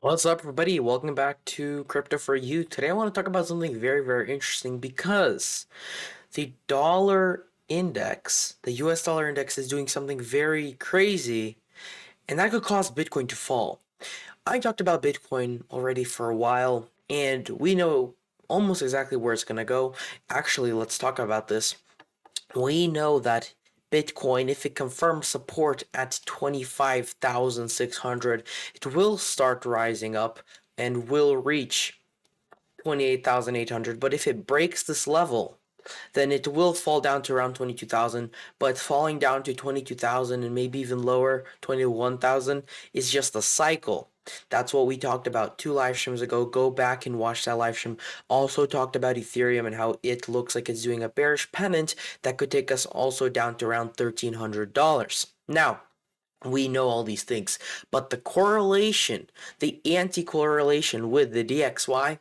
What's up, everybody? Welcome back to Crypto for You. Today, I want to talk about something very interesting because the dollar index, the US dollar index, is doing something very crazy, and that could cause Bitcoin to fall. I talked about Bitcoin already for a while, and we know almost exactly where it's going to go. Actually, let's talk about this. We know that Bitcoin, if it confirms support at 25,600, it will start rising up and will reach 28,800. But if it breaks this level, then it will fall down to around 22,000. But falling down to 22,000 and maybe even lower, 21,000, is just a cycle. That's what we talked about 2 live streams ago. Go back and watch that live stream. Also talked about Ethereum and how it looks like it's doing a bearish pennant that could take us also down to around $1,300. Now, we know all these things, but the correlation, the anti-correlation with the DXY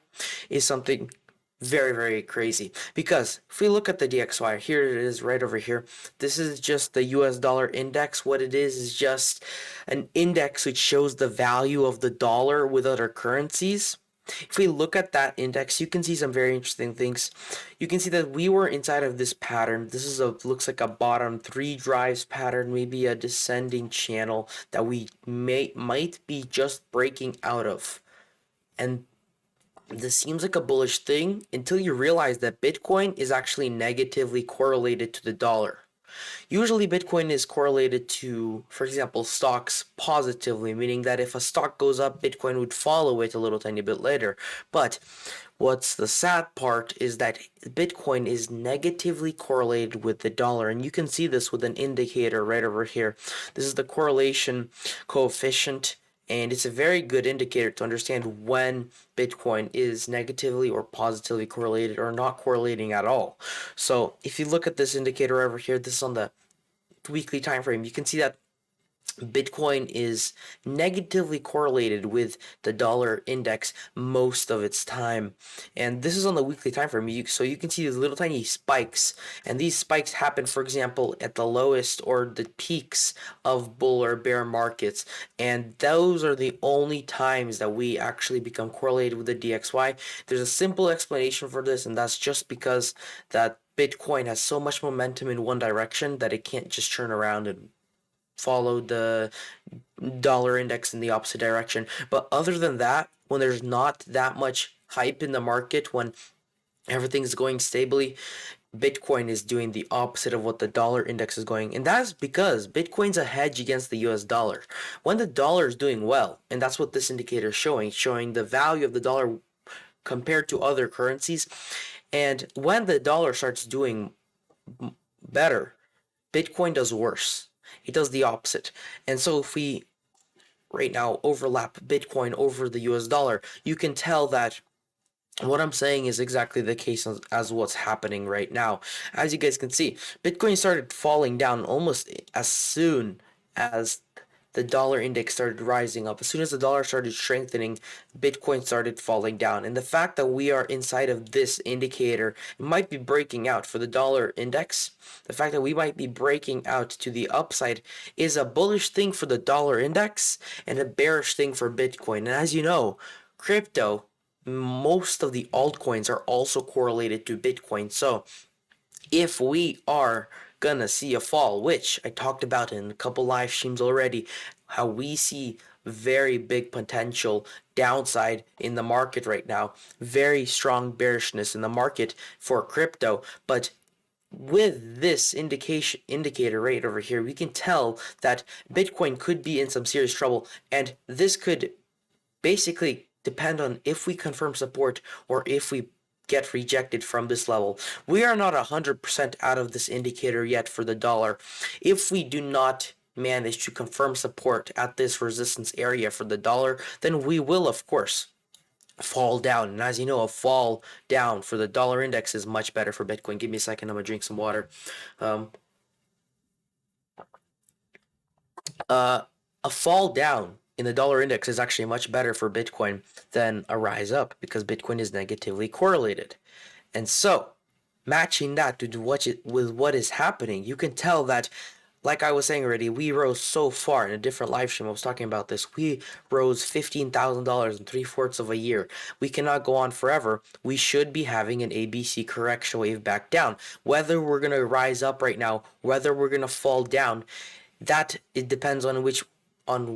is something very crazy. Because if we look at the DXY, here it is right over here. This is just the US dollar index. What it is just an index which shows the value of the dollar with other currencies. If we look at that index, you can see some very interesting things. You can see that we were inside of this pattern. This is looks like a bottom three drives pattern, maybe a descending channel that we might be just breaking out of. And this seems like a bullish thing until you realize that Bitcoin is actually negatively correlated to the dollar. Usually Bitcoin is correlated to, for example, stocks positively, meaning that if a stock goes up, Bitcoin would follow it a little tiny bit later. But what's the sad part is that Bitcoin is negatively correlated with the dollar, and you can see this with an indicator right over here. This is the correlation coefficient, and it's a very good indicator to understand when Bitcoin is negatively or positively correlated or not correlating at all. So if you look at this indicator over here, this is on the weekly time frame, you can see that Bitcoin is negatively correlated with the dollar index most of its time, and this is on the weekly time frame. So you can see these little tiny spikes, and these spikes happen, for example, at the lowest or the peaks of bull or bear markets, and those are the only times that we actually become correlated with the DXY. There's a simple explanation for this, and that's just because that Bitcoin has so much momentum in one direction that it can't just turn around and follow the dollar index in the opposite direction. But other than that, when there's not that much hype in the market, when everything's going stably, Bitcoin is doing the opposite of what the dollar index is going. And that's because Bitcoin's a hedge against the US dollar. When the dollar is doing well, and that's what this indicator is showing the value of the dollar compared to other currencies. And when the dollar starts doing better, Bitcoin does worse. It does the opposite. And so if we right now overlap Bitcoin over the US dollar, you can tell that what I'm saying is exactly the case as what's happening right now. As you guys can see, Bitcoin started falling down almost as soon as the dollar index started rising up. As soon as the dollar started strengthening, Bitcoin started falling down. And the fact that we are inside of this indicator, it might be breaking out for the dollar index. The fact that we might be breaking out to the upside is a bullish thing for the dollar index and a bearish thing for Bitcoin. And as you know, crypto, most of the altcoins are also correlated to Bitcoin. So if we are gonna see a fall, which I talked about in a couple live streams already, how we see very big potential downside in the market right now, very strong bearishness in the market for crypto, but with this indicator right over here, we can tell that Bitcoin could be in some serious trouble, and this could basically depend on if we confirm support or if we get rejected from this level. We are not 100% out of this indicator yet for the dollar. If we do not manage to confirm support at this resistance area for the dollar, then we will, of course, fall down. And as you know, a fall down for the dollar index is much better for Bitcoin. Give me a second, I'm gonna drink some water. Um, a fall down in the dollar index is actually much better for Bitcoin than a rise up because Bitcoin is negatively correlated. And so, matching that to with what is happening, you can tell that like I was saying already, we rose so far in a different live stream. I was talking about this. We rose $15,000 in 3/4 of a year. We cannot go on forever. We should be having an ABC correction wave back down. Whether we're gonna rise up right now, whether we're gonna fall down, that it depends on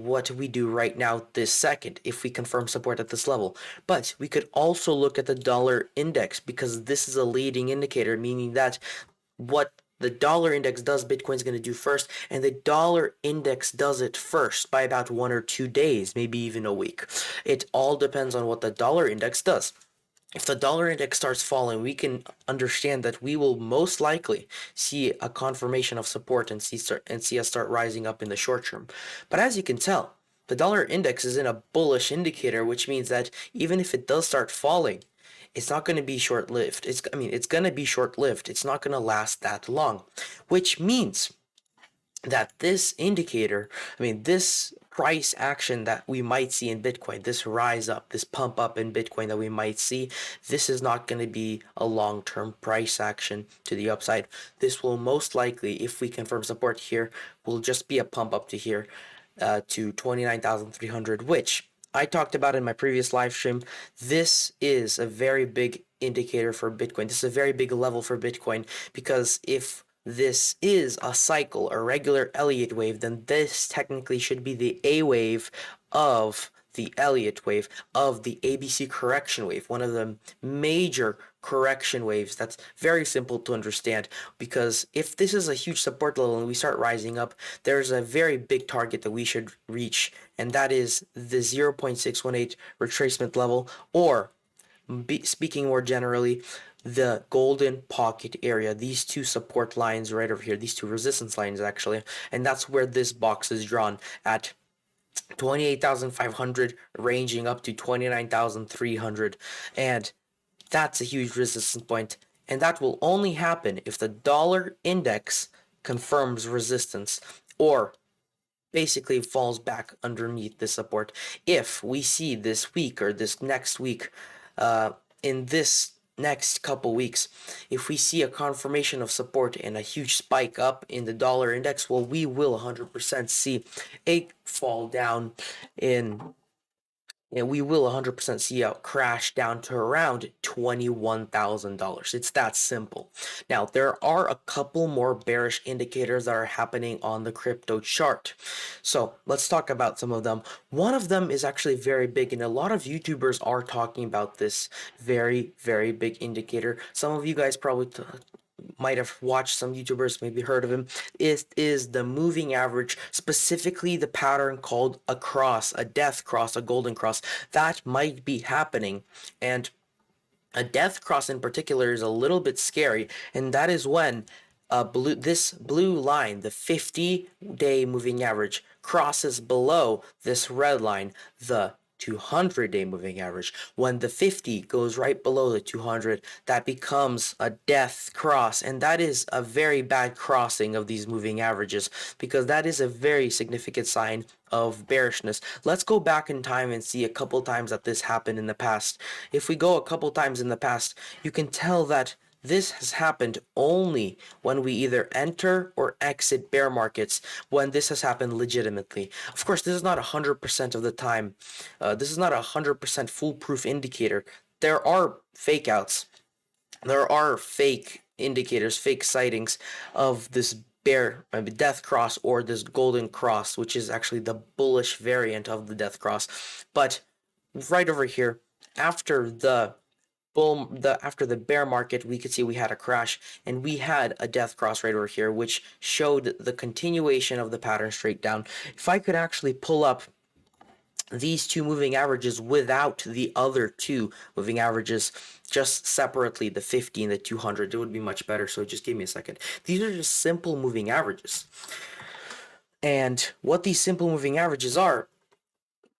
what we do right now this second if we confirm support at this level. But we could also look at the dollar index because this is a leading indicator, meaning that what the dollar index does, Bitcoin's going to do first, and the dollar index does it first by about 1 or 2 days, maybe even a week. It all depends on what the dollar index does. If the dollar index starts falling, we can understand that we will most likely see a confirmation of support and see us start rising up in the short term. But as you can tell, the dollar index is in a bullish indicator, which means that even if it does start falling, it's not going to be short-lived. It's going to be short-lived. It's not going to last that long, which means that this indicator, this price action that we might see in Bitcoin, this rise up, this pump up in Bitcoin that we might see, this is not going to be a long-term price action to the upside. This will most likely, if we confirm support here, will just be a pump up to here, to 29,300, which I talked about in my previous live stream. This is a very big indicator for Bitcoin. This is a very big level for Bitcoin because if this is a cycle, a regular Elliott wave, then this technically should be the A wave of the Elliott wave, of the ABC correction wave, one of the major correction waves. That's very simple to understand because if this is a huge support level and we start rising up, there's a very big target that we should reach, and that is the 0.618 retracement level, or speaking more generally, the golden pocket area, these two support lines right over here, these two resistance lines actually, and that's where this box is drawn at 28,500 ranging up to 29,300, and that's a huge resistance point, and that will only happen if the dollar index confirms resistance or basically falls back underneath the support. If we see this week or this next week, in this next couple weeks, if we see a confirmation of support and a huge spike up in the dollar index, well, we will 100% see a fall down in, and we will 100% see a crash down to around $21,000. It's that simple. Now, there are a couple more bearish indicators that are happening on the crypto chart. So let's talk about some of them. One of them is actually very big, and a lot of YouTubers are talking about this very, very big indicator. Some of you guys probably might have watched some YouTubers, maybe heard of him, is the moving average, specifically the pattern called a cross, a death cross, a golden cross. That might be happening, and a death cross in particular is a little bit scary, and that is when this blue line, the 50-day moving average, crosses below this red line, the 200-day moving average. When the 50 goes right below the 200, that becomes a death cross, and that is a very bad crossing of these moving averages because that is a very significant sign of bearishness. Let's go back in time and see a couple times that this happened in the past. If we go a couple times in the past, you can tell that this has happened only when we either enter or exit bear markets, when this has happened legitimately. Of course, this is not 100% of the time. This is not a 100% foolproof indicator. There are fake outs. There are fake indicators, fake sightings of this death cross or this golden cross, which is actually the bullish variant of the death cross. But right over here, after the bear market, we could see we had a crash and we had a death cross right over here, which showed the continuation of the pattern straight down. If I could actually pull up these two moving averages without the other two moving averages, just separately, the 50 and the 200, it would be much better. So just give me a second. These are just simple moving averages, and what these simple moving averages are,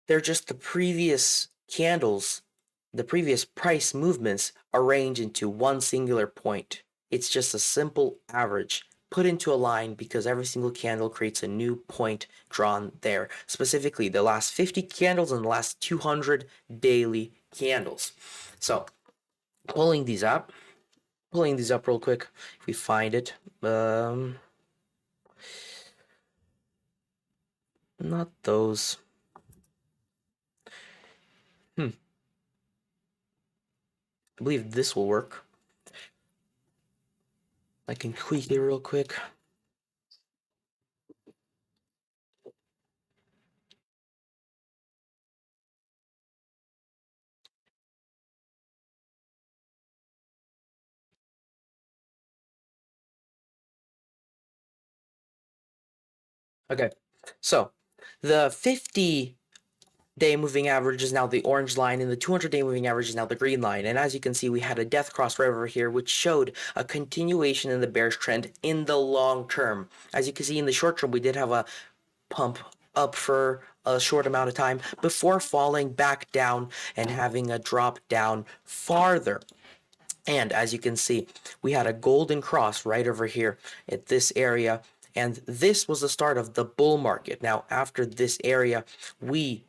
they're just the previous candles, the previous price movements arranged into one singular point. It's just a simple average put into a line because every single candle creates a new point drawn there. Specifically, the last 50 candles and the last 200 daily candles. So, pulling these up real quick, if we find it. Not those. I believe this will work. I can tweak it real quick. Okay, so the 50-day moving average is now the orange line, and the 200-day moving average is now the green line. And as you can see, we had a death cross right over here, which showed a continuation in the bearish trend in the long term. As you can see, in the short term, we did have a pump up for a short amount of time before falling back down and having a drop down farther. And as you can see, we had a golden cross right over here at this area. And this was the start of the bull market. Now, after this area, we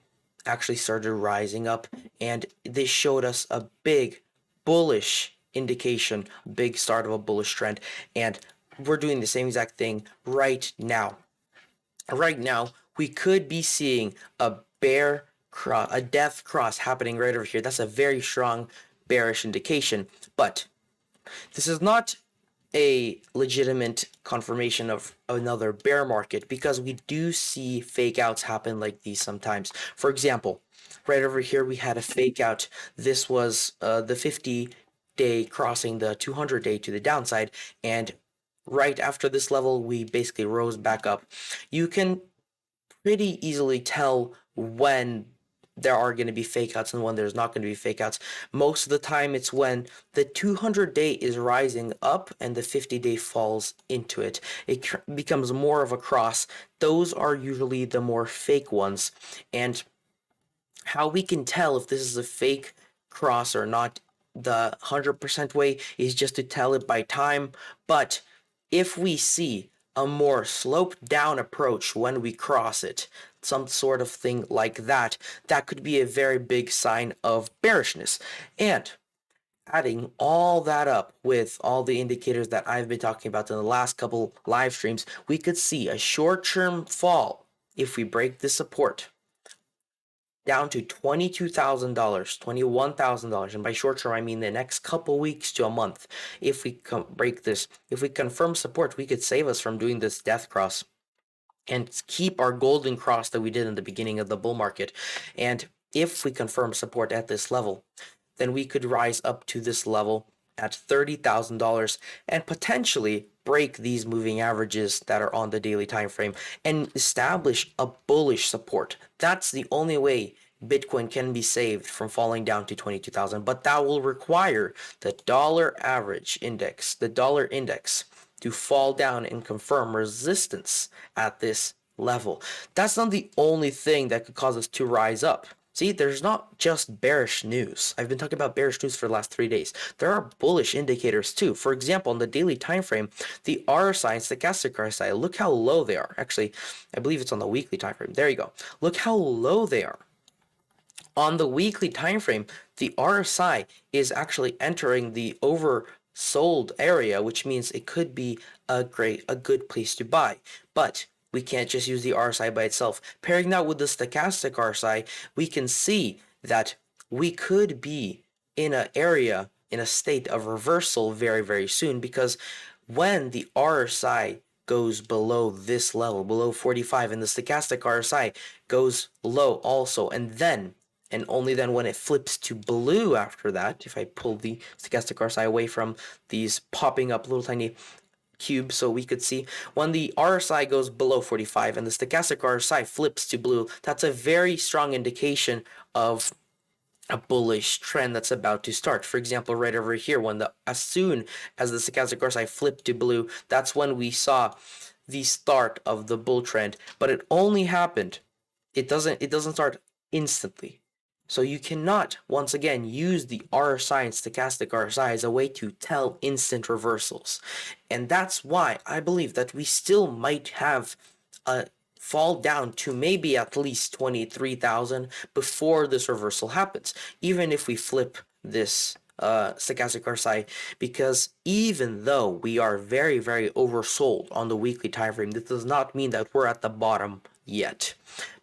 actually started rising up, and this showed us a big bullish indication, big start of a bullish trend. And we're doing the same exact thing right now. Right now, we could be seeing a bear cross, a death cross happening right over here. That's a very strong bearish indication. But this is not a legitimate confirmation of another bear market, because we do see fake outs happen like these sometimes. For example, right over here we had a fake out. This was the 50-day crossing the 200-day to the downside, and right after this level we basically rose back up. You can pretty easily tell when there are going to be fake outs and when there's not going to be fake outs. Most of the time, it's when the 200-day is rising up and the 50-day falls into it. It becomes more of a cross. Those are usually the more fake ones. And how we can tell if this is a fake cross or not, the 100% way is just to tell it by time. But if we see a more sloped down approach when we cross it, some sort of thing like that, that could be a very big sign of bearishness. And adding all that up with all the indicators that I've been talking about in the last couple live streams, we could see a short-term fall if we break the support down to $22,000, $21,000, and by short term I mean the next couple weeks to a month. If we break this, if we confirm support, we could save us from doing this death cross and keep our golden cross that we did in the beginning of the bull market. And if we confirm support at this level, then we could rise up to this level at $30,000 and potentially break these moving averages that are on the daily time frame and establish a bullish support. That's the only way Bitcoin can be saved from falling down to 22,000, but that will require the dollar average index, the dollar index, to fall down and confirm resistance at this level. That's not the only thing that could cause us to rise up. See, there's not just bearish news. I've been talking about bearish news for the last 3 days. There are bullish indicators too. For example, on the daily time frame, the RSI and stochastic RSI, look how low they are. Actually, I believe it's on the weekly time frame. There you go. Look how low they are. On the weekly time frame, the RSI is actually entering the oversold area, which means it could be a good place to buy. But we can't just use the RSI by itself. Pairing that with the stochastic RSI, we can see that we could be in an area, in a state of reversal very, very soon, because when the RSI goes below this level, below 45, and the stochastic RSI goes low also, and only then when it flips to blue after that, if I pull the stochastic RSI away from these popping up little tiny cubes so we could see, when the RSI goes below 45 and the stochastic RSI flips to blue, that's a very strong indication of a bullish trend that's about to start. For example, right over here, as soon as the stochastic RSI flipped to blue, that's when we saw the start of the bull trend. But it only happened. It doesn't start instantly. So you cannot, once again, use the RSI and stochastic RSI as a way to tell instant reversals. And that's why I believe that we still might have a fall down to maybe at least 23,000 before this reversal happens, even if we flip this stochastic RSI, because even though we are very, very oversold on the weekly time frame, this does not mean that we're at the bottom yet.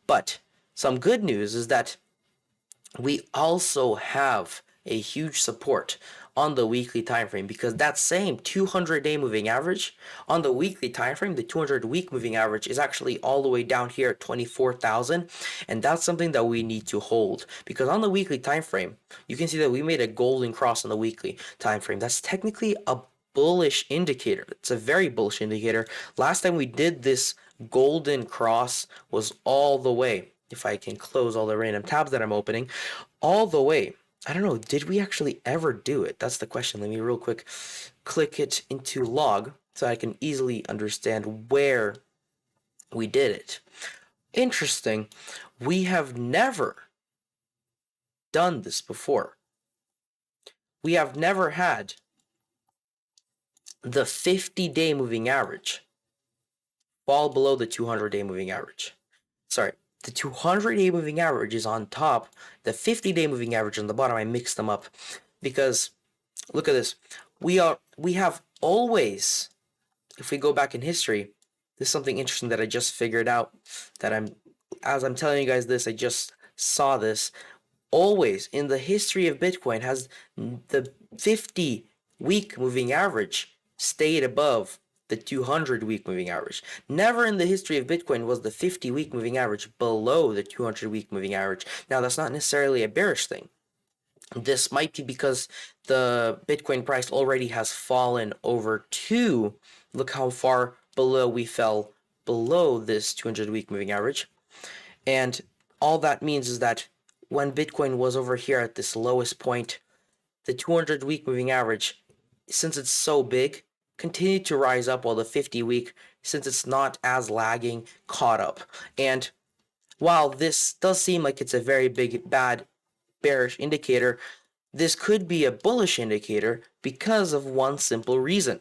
But some good news is that we also have a huge support on the weekly time frame, because that same 200-day moving average on the weekly time frame, the 200-week moving average, is actually all the way down here at 24,000, and that's something that we need to hold, because on the weekly time frame you can see that we made a golden cross on the weekly time frame. That's technically a bullish indicator. It's a very bullish indicator. Last time we did this golden cross was all the way, if I can close all the random tabs that I'm opening, all the way. I don't know, did we actually ever do it? That's the question. Let me real quick click it into log so I can easily understand where we did it. Interesting. We have never done this before. We have never had the 50-day moving average fall below the 200-day moving average. Sorry, the 200-day moving average is on top, the 50-day moving average on the bottom. I mixed them up because look at this. We have always, if we go back in history, this is something interesting that I just figured out, that as I'm telling you guys this, I just saw this. Always in the history of Bitcoin has the 50-week moving average stayed above the 200-week moving average. Never in the history of Bitcoin was the 50-week moving average below the 200-week moving average. Now, that's not necessarily a bearish thing. This might be because the Bitcoin price already has fallen over to, look how far below we fell below this 200-week moving average. And all that means is that when Bitcoin was over here at this lowest point, the 200-week moving average, since it's so big, continued to rise up, while the 50-week, since it's not as lagging, caught up. And while this does seem like it's a very big, bad, bearish indicator, this could be a bullish indicator because of one simple reason.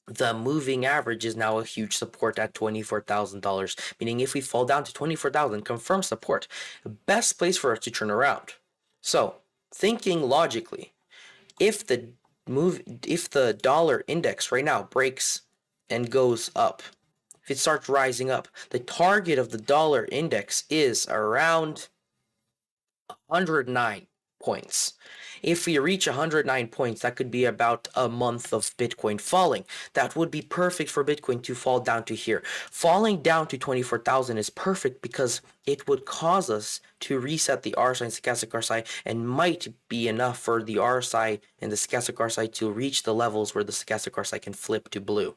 The moving average is now a huge support at $24,000, meaning if we fall down to 24,000, confirm support, the best place for us to turn around. So, thinking logically, if the dollar index right now breaks and goes up, if it starts rising up, the target of the dollar index is around 109 points. If we reach 109 points, that could be about a month of Bitcoin falling. That would be perfect for Bitcoin to fall down to here. Falling down to 24,000 is perfect because it would cause us to reset the RSI and stochastic RSI, and might be enough for the RSI and the stochastic RSI to reach the levels where the stochastic RSI can flip to blue.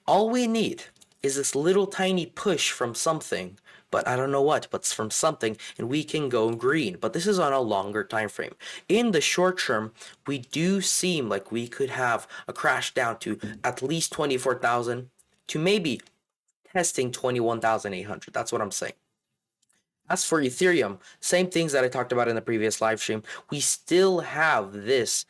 All we need is this little tiny push from something, but I don't know what, but it's from something, and we can go green. But this is on a longer time frame. In the short term, we do seem like we could have a crash down to at least 24,000 to maybe testing 21,800. That's what I'm saying. As for Ethereum, same things that I talked about in the previous live stream. We still have this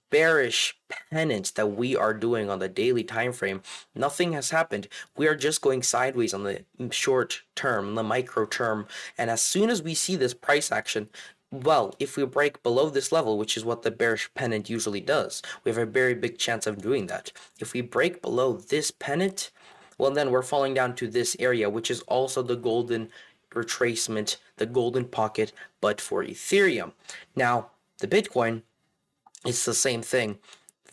bearish pennant that we are doing on the daily time frame. Nothing has happened. We are just going sideways on the short term, the micro term. And as soon as we see this price action, well, if we break below this level, which is what the bearish pennant usually does, we have a very big chance of doing that. If we break below this pennant, well, then we're falling down to this area, which is also the golden retracement, the golden pocket, but for Ethereum. Now, the Bitcoin, it's the same thing.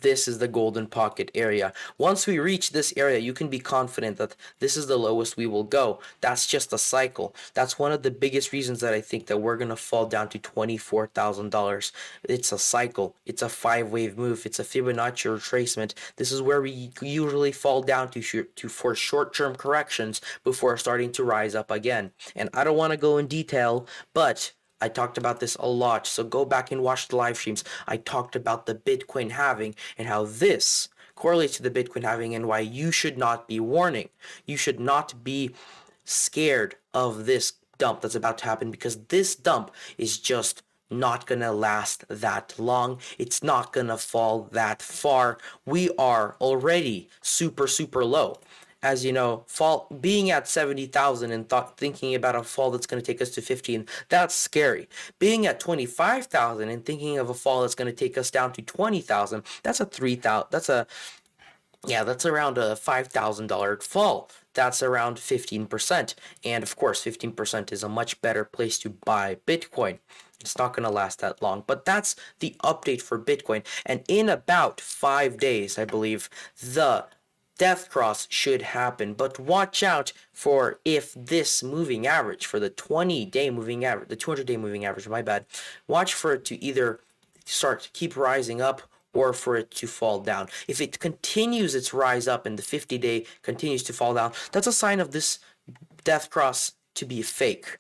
This is the golden pocket area. Once we reach this area, you can be confident that this is the lowest we will go. That's just a cycle. That's one of the biggest reasons that I think that we're going to fall down to $24,000. It's a cycle. It's a 5-wave move. It's a Fibonacci retracement. This is where we usually fall down to for short-term corrections before starting to rise up again. And I don't want to go in detail, but I talked about this a lot, so go back and watch the live streams. I talked about the Bitcoin halving and how this correlates to the Bitcoin halving, and why you should not be warning. You should not be scared of this dump that's about to happen, because this dump is just not gonna last that long. It's not gonna fall that far. We are already super low. As you know, being at 70,000 and thinking about a fall that's going to take us to 15, that's scary. Being at 25,000 and thinking of a fall that's going to take us down to 20,000, that's a 3,000. That's around a $5,000 fall. that's around 15%. And of course, 15% is a much better place to buy Bitcoin. It's not going to last that long, but that's the update for Bitcoin. And in about 5 days, I believe, the death cross should happen. But watch out for if this moving average, for the 20-day moving average, the 200-day moving average, my bad, watch for it to either keep rising up or for it to fall down. If it continues its rise up and the 50-day continues to fall down, that's a sign of this death cross to be fake.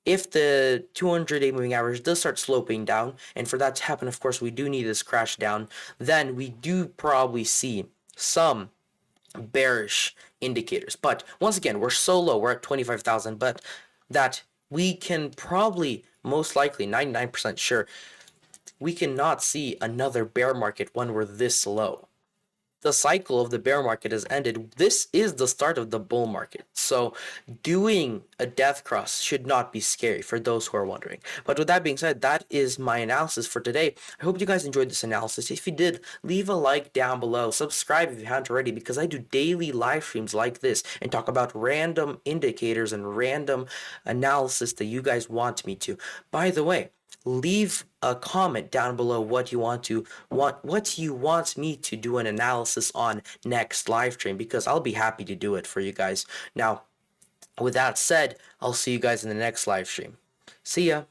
If the 200-day moving average does start sloping down, and for that to happen, of course, we do need this crash down, then we do probably see some bearish indicators. But once again, we're so low, we're at 25,000, but that we can probably, most likely, 99% sure, we cannot see another bear market when we're this low. The cycle of the bear market has ended. This is the start of the bull market. So doing a death cross should not be scary for those who are wondering. But with that being said, that is my analysis for today. I hope you guys enjoyed this analysis. If you did, leave a like down below. Subscribe if you haven't already, because I do daily live streams like this and talk about random indicators and random analysis that you guys want me to. By the way, leave a comment down below what you want me to do an analysis on next live stream, because I'll be happy to do it for you guys. Now, with that said, I'll see you guys in the next live stream. See ya.